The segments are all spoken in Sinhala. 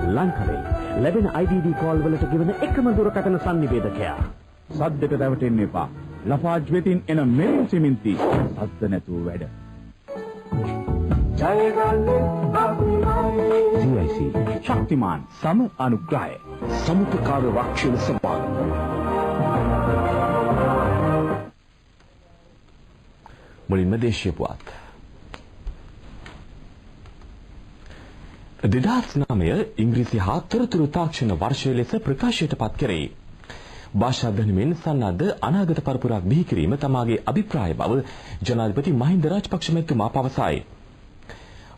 ලංකාවේ ලැබෙන IDD කෝල් වලට ගෙවන එකම දුරකථන සංනිවේදකයා. සද්දට රැවටෙන්න එපා. ලෆාජ් වෙතින් එන මෙරින් සිමෙන්ති. සද්ද නැතුව වැඩ. CIC ශක්තිමාන් සම අනුග්‍රහය. සමුපකාර රක්ෂණ සමාන. මුලින්ම දේශීය පුවත්. 2009 ඉංග්‍රීසි හා තොරතුරු තාක්ෂණ වර්ෂය ලෙස ප්‍රකාශයට පත් කරේ. භාෂා දැනුමින් සන්නද්ධ අනාගත පරපුරක් බිහි කිරීම තමාගේ අභිප්‍රාය බව ජනාධිපති මහින්ද රාජපක්ෂ මැතිතුමා පවසයි.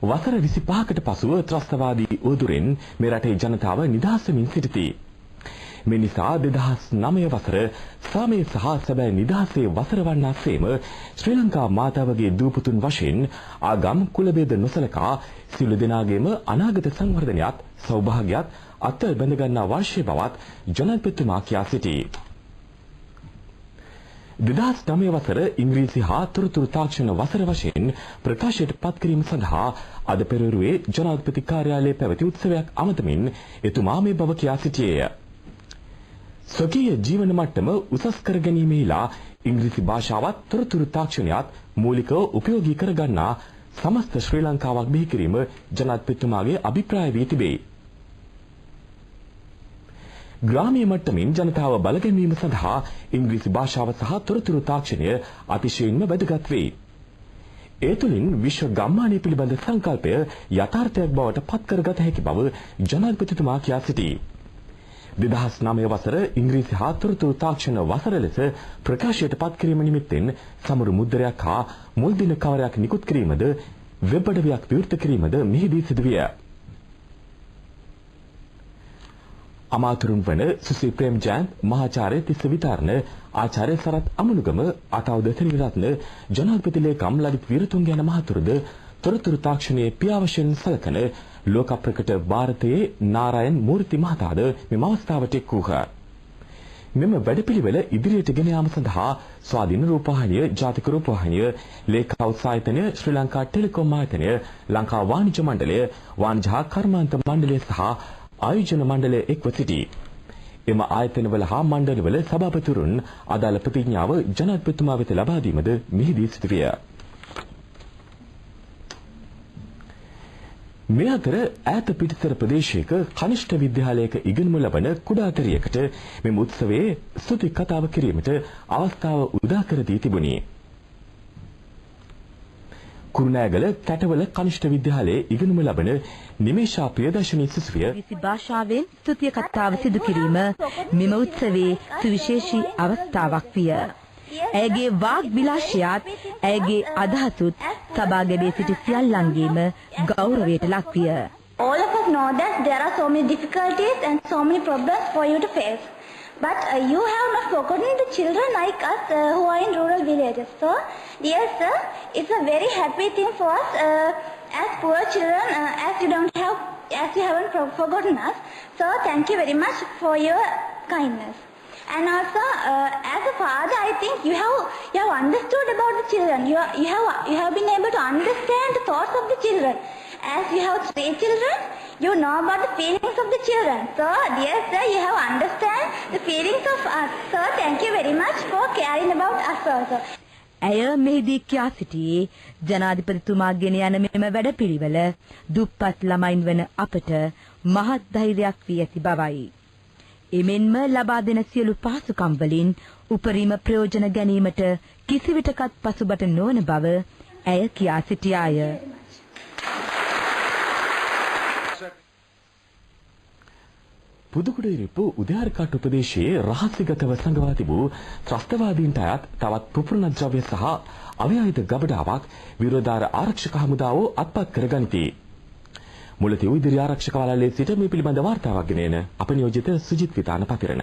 වසර 25කට පසුව ත්‍රස්තවාදී උවදුරෙන් මේ රටේ ජනතාව නිදහස් වෙමින් සිටිති. මේ නිසා 2009 වසර සාමය සහ සැබෑ නිදහසේ වසර වන්නාseම ශ්‍රී ලංකා මාතාවගේ දූපුතුන් වශයෙන් ආගම් කුල බේද නොසලකා සියලු දෙනාගේම අනාගත සංවර්ධනයත් සෞභාග්‍යයත් අත බැඳ ගන්නා වර්ෂය බවත් ජනාධිපතිතුමා කියා සිටී. 2009 වසර ඉංග්‍රීසි හා තොරතුරු තාක්ෂණ වසර වශයෙන් ප්‍රකාශයට පත් කිරීම සඳහා අද පෙරවරුවේ ජනාධිපති කාර්යාලයේ පැවති උත්සවයක් අමතමින් එතුමා මේ බව කියා සිටියේය. ස්වකීය ජීවන මට්ටම උසස් කර ගැනීමේලා ඉංග්‍රීසි භාෂාවත් තොරතුරු තාක්ෂණයත් මූලිකව උපයෝගී කරගන්නා සමස්ත ශ්‍රී ලංකාවක් බිහි කිරීම ජනාධිපතිතුමාගේ අභිප්‍රාය වී තිබේ. ග්‍රාමීය මට්ටමින් ජනතාව බලගැන්වීම සඳහා ඉංග්‍රීසි භාෂාව සහ තොරතුරු තාක්ෂණය අතිශයින්ම වැදගත් වේ. ඒ තුළින් විශ්ව ගම්මානය පිළිබඳ සංකල්පය යථාර්ථයක් බවට පත් කරගත හැකි බව ජනාධිපතිතුමා කියා සිටී. 2009 වසර ඉංග්‍රීසි හා තොරතුරු තාක්ෂණ වසර ලෙස ප්‍රකාශයට පත් කිරීම නිමිත්තෙන් සමරු මුද්‍රයක් හා මුල් දින කවරයක් නිකුත් කිරීමද වෙබ් අඩවියක් විවෘත කිරීමද මෙහිදී සිදුවිය. අමාතුරුන් වන සුසිල් ප්‍රේම්ජයන්ත්, මහාචාර්ය තිස්ස විතාරණ, ආචාර්ය සරත් අමනුගම, අතවද තෙනිවිරත්න, ජනාධිපති ලේකම් ලලිත් වීරතුංග යන මහතුරුද තොරතුරු තාක්ෂණයේ පියාවශයෙන් සැලකන ලෝක ප්‍රකට ಭಾರತයේ නාරයන් මූර්ති මහතාද මෙම අවස්ථාවට එක් වූහ. මෙම වැඩපිළිවෙල ඉදිරියට ගෙන යාම සඳහා ස්වාධීන රූපවාහිනිය, ජාතික රූපවාහිනිය, ලේකා උත්සාහිතනය, ශ්‍රී ලංකා ටෙලිකොම් ආයතනය, ලංකා වාණිජ්‍ය මණ්ඩලය, වාණිජ හා කර්මාන්ත මණ්ඩලය සහ ආයෝජන මණ්ඩලය එක්ව සිටී. එම ආයතනවල හා මණ්ඩලවල සභාපතිවරුන් අදාළ ප්‍රතිඥාව ජනාධිපතිතුමා වෙත ලබා දීමද මෙහිදී සිදුවිය. මේ අතර ඈත පිටිසර ප්‍රදේශයක කනිෂ්ඨ විද්‍යාලයක ඉගෙනුම ලබන කුඩාතරයකට මෙම උත්සවයේ ස්තුති කතාව කිරීමට අවස්ථාව උදා කර දී තිබුණි. කුරුණෑගල කැටවල කනිෂ්ඨ විද්‍යාලයේ ඉගෙනුම ලබන නිමේෂා ප්‍රියදර්ශනී සිසුවිය ඉංග්‍රීසි භාෂාවෙන් ස්තුතිය කතාව සිදු කිරීම මෙම උත්සවයේ සුවිශේෂී අවස්ථාවක් විය. ඇයගේ වාග් විලාශයත් ඇයගේ අදහසුත් සභාගමේ සිටි සියල්ලන්ගේම ගෞරවයට ලක් විය. All of us know that there are so many difficulties and so many problems for you to face. But you have not forgotten the children like us who are in rural villages. So, dear sir, it's a very happy thing for us as poor children, as you haven't forgotten us. So, thank you very much for your kindness. And also, as a father, I think you have understood about the children. You have been able to understand the thoughts of the children. As you have 3 children, you know about the feelings of the children. So, dear sir, you have understand the feelings of us. So, thank you very much for caring about us also. ඇය මෙහිදී කියා සිටියේ ජනාධිපතිතුමා ගෙන යන මෙම වැඩපිළිවෙල දුප්පත් ළමයින් වන අපට මහත් ධෛර්යයක් වී ඇති බවයි. එමෙන්ම ලබා දෙන සියලු පහසුකම් වලින් උපරිම ප්‍රයෝජන ගැනීමට කිසිවිටකත් පසුබට නොවන බව ඇය කියා සිටියාය. පුදුකුඩිරිප්පු උදයාරකාට ප්‍රදේශයේ රහස්‍යගතව සංගවා තිබූ ත්‍රස්තවාදීන්ට අයත් තවත් පුපුරණ ද්‍රව්‍ය සහ අවයායුධ ගබඩාවක් විරෝධාර ආරක්ෂක හමුදාව අත්පත් කරගනිති. මුලතිව් ඉදිරි ආරක්ෂක වළල්ලේ සිට මේ පිළිබඳ වාර්තාවක් ගෙන එන අප නියෝජිත සුජිත් විතාන පතිරණ.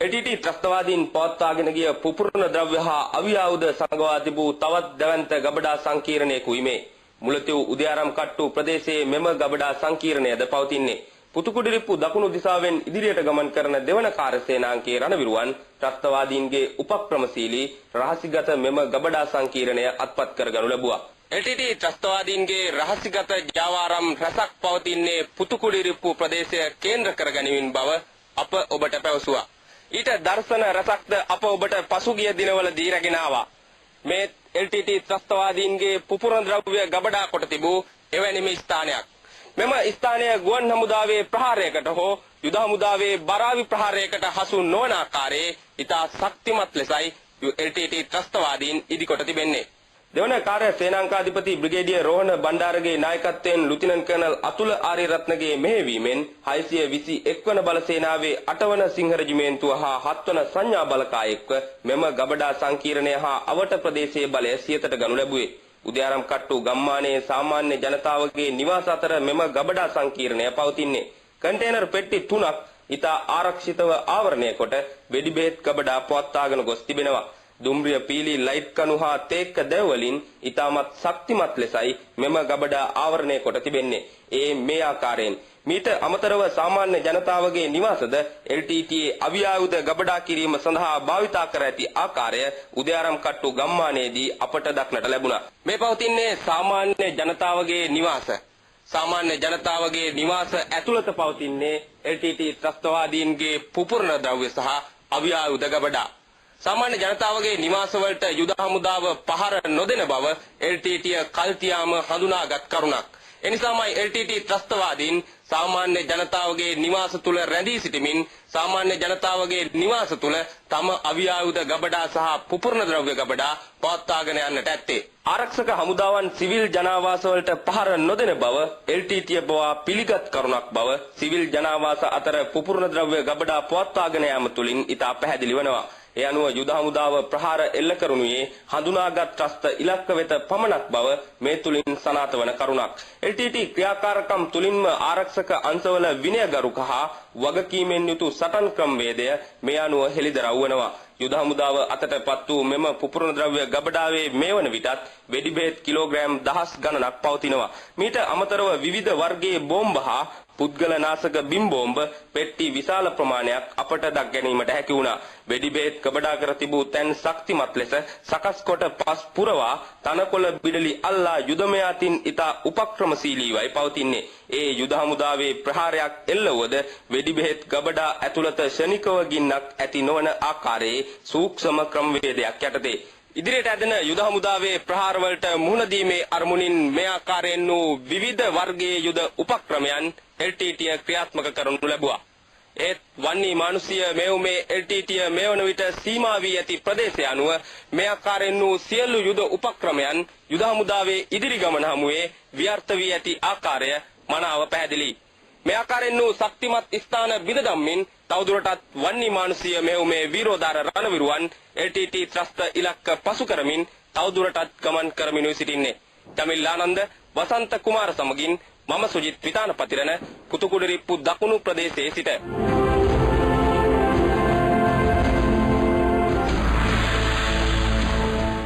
එටිටි ත්‍රස්තවාදීන් පවත්වාගෙන ගිය පුපුරණ ද්‍රව්‍ය හා අවියාවුධ සංගවා තිබූ තවත් දැවැන්ත ගබඩා සංකීර්ණයක වීමේ මුලතිව් උදයාරම් කට්ටු ප්‍රදේශයේ මෙම ගබඩා සංකීර්ණයද පවතින්නේ පුතුකුඩිරිප්පු දකුණු දිශාවෙන් ඉදිරියට ගමන් කරන දෙවන කාර්ය සේනාංකයේ රණවිරුවන් ත්‍රස්තවාදීන්ගේ උපක්‍රමශීලී රහසිගත මෙම ගබඩා සංකීර්ණය අත්පත් කරගනු ලැබුවා. LTT ත්‍රස්තවාදීන්ගේ රහසිගත ජාවාරම් රැසක් පවතින්නේ පුතුකුඩිරිප්පු ප්‍රදේශය කේන්ද්‍ර කරගැනීමෙන් බව අප ඔබට පැවසුවා. ඊට දර්ශන රැසක්ද අප ඔබට පසුගිය දිනවලදී රැගෙන ආවා. මේ LTT ත්‍රස්තවාදීන්ගේ පුපුරන ද්‍රව්‍ය ගබඩා කොට තිබූ එවැනිම ස්ථානයක්. මෙම ස්ථානය ගුවන් හමුදාවේ ප්‍රහාරයකට හෝ යුද හමුදාවේ බරාවි ප්‍රහාරයකට හසු නොවන ආකාරයේ ඉතා ශක්තිමත් ලෙසයි LTT ත්‍රස්තවාදීන් ඉදිකොට තිබෙන්නේ. දෙවන කාර්ය සේනාංකාධිපති බ්‍රිගේඩියර් රෝහණ බණ්ඩාරගේ නායකත්වයෙන් ලුතිනන්ට් කර්නල් අතුල ආරියරත්නගේ මෙහෙයවීමෙන් 621 වන බල සේනාවේ 8 වන සිංහ රෙජිමේන්තුව හා 7 වන සංඥා බලකායෙක්ව මෙම ගබඩා සංකීර්ණය හා අවට ප්‍රදේශයේ බලය සියතට ගනු ලැබුවේ. උදයාරම් කට්ටු ගම්මානයේ සාමාන්‍ය ජනතාවගේ නිවාස අතර මෙම ගබඩා සංකීර්ණය පවතින්නේ. කන්ටේනර් පෙට්ටි 3ක් ඉතා ආරක්ෂිතව ආවරණය කොට වෙඩි බෙහෙත් ගබඩා පවත්වාගෙන ගොස් තිබෙනවා. දුම්රිය පීලි ලයිට් කණු හා තේක්ක දැව වලින් ඉතාමත් ශක්තිමත් ලෙසයි මෙම ගබඩා ආවරණය කොට තිබෙන්නේ. ඒ මේ ආකාරයෙන් මීට අමතරව සාමාන්‍ය ජනතාවගේ නිවාසද LTTE අවියායුධ ගබඩා කිරීම සඳහා භාවිතා කර ඇති ආකාරය උදයාරම් කට්ටු ගම්මානයේදී අපට දක්නට ලැබුණා. මේ පවතින්නේ සාමාන්‍ය ජනතාවගේ නිවාස. සාමාන්‍ය ජනතාවගේ නිවාස ඇතුළත පවතින්නේ LTTE ත්‍රස්තවාදීන්ගේ පුපුරන ද්‍රව්‍ය සහ අවියායුධ ගබඩා. සාමාන්‍ය ජනතාවගේ නිවාසවලට යුද හමුදාව පහර නොදෙන බව LTTE කල්තියාම හඳුනාගත් කරුණක්. එනිසාමයි LTT ත්‍රස්තවාදීන් සාමාන්‍ය ජනතාවගේ නිවාස තුල රැඳී සිටමින් සාමාන්‍ය ජනතාවගේ නිවාස තුල තම අවියායුධ ගබඩා සහ පුපුරන ද්‍රව්‍ය ගබඩා පවත්වාගෙන යන්නට ඇත්තේ. ආරක්ෂක හමුදාවන් සිවිල් ජනාවාසවලට පහර නොදෙන බව LTTE බවා පිළිගත් කරුණක් බව සිවිල් ජනාවාස අතර පුපුරන ද්‍රව්‍ය ගබඩා පවත්වාගෙන යාම තුලින් ඉතා පැහැදිලි වෙනවා. ඒ අනුව යුද හමුදාව ප්‍රහාර එල්ල කරුණුයේ හඳුනාගත් ත්‍රස්ත ඉලක්ක වෙත පමණක් බව මේ තුලින් සනාථ වන කරුණක්. LTT ක්‍රියාකාරකම් තුලින්ම ආරක්ෂක අංශවල විනයගරුක හා වගකීමෙන් යුතු සටන් ක්‍රමවේදය මේ අනුව හෙළිදරව් වෙනවා. යුද හමුදාව අතටපත් වූ මෙම පුපුරන ද්‍රව්‍ය ගබඩාවේ මේ වන විටත් වෙඩි බෙහෙත් කිලෝග්‍රෑම් දහස් ගණනක් පවතිනවා. මීට අමතරව විවිධ වර්ගයේ බෝම්බ හා පුද්ගල නාශක බිම් බෝම්බ පෙට්ටි විශාල ප්‍රමාණයක් අපට දක් ගැනීමට හැකි වුණා. වෙඩි බෙහෙත් ගබඩා කර තිබූ තැන් ශක්තිමත් ලෙස සකස් කොට පස් පුරවා තනකොළ බිඩලි අල්ලා යුදමය අතින් ඉතා උපක්‍රමශීලීවයි පවතින්නේ. ඒ යුද හමුදාවේ ප්‍රහාරයක් එල්ලවුවද වෙඩි බෙහෙත් ගබඩා ඇතුළත ශනිකව ගින්නක් ඇති නොවන ආකාරයේ සූක්ෂම ක්‍රමවේදයක් යටතේ ඉදිරියට ඇදෙන යුද හමුදාවේ ප්‍රහාරවලට මුහුණ දීමේ අරමුණින් මේ ආකාරයෙන් වූ විවිධ වර්ගයේ යුද උපක්‍රමයන් LTTE ක්‍රියාත්මක කරනු ලැබුවා. ඒත් වන්නී මානුෂීය මෙවුමේ LTTE මේ වන විට සීමා වී ඇති ප්‍රදේශය අනුව මේ ආකාරයෙන් වූ සියලු යුද උපක්‍රමයන් යුද හමුදාවේ ඉදිරි ගමන හමුවේ ව්‍යර්ථ වී ඇති ආකාරය මනාව පැහැදිලි. මේ ආකාරයෙන් වූ ශක්තිමත් ස්ථාන බිඳ දම්මින් තවදුරටත් වන්නී මානුෂීය මෙවුමේ වීරෝදාර රණවිරුවන් LTT ත්‍රස්ත ඉලක්ක පසු කරමින් තවදුරටත් ගමන් කරමින් සිටින්නේ. ජමිල් ආනන්ද වසන්ත කුමාර සමගින් මම සුජිත් විතානපතිරණ පුතුකුඩිරිප්පු දකුණු ප්‍රදේශයේ සිට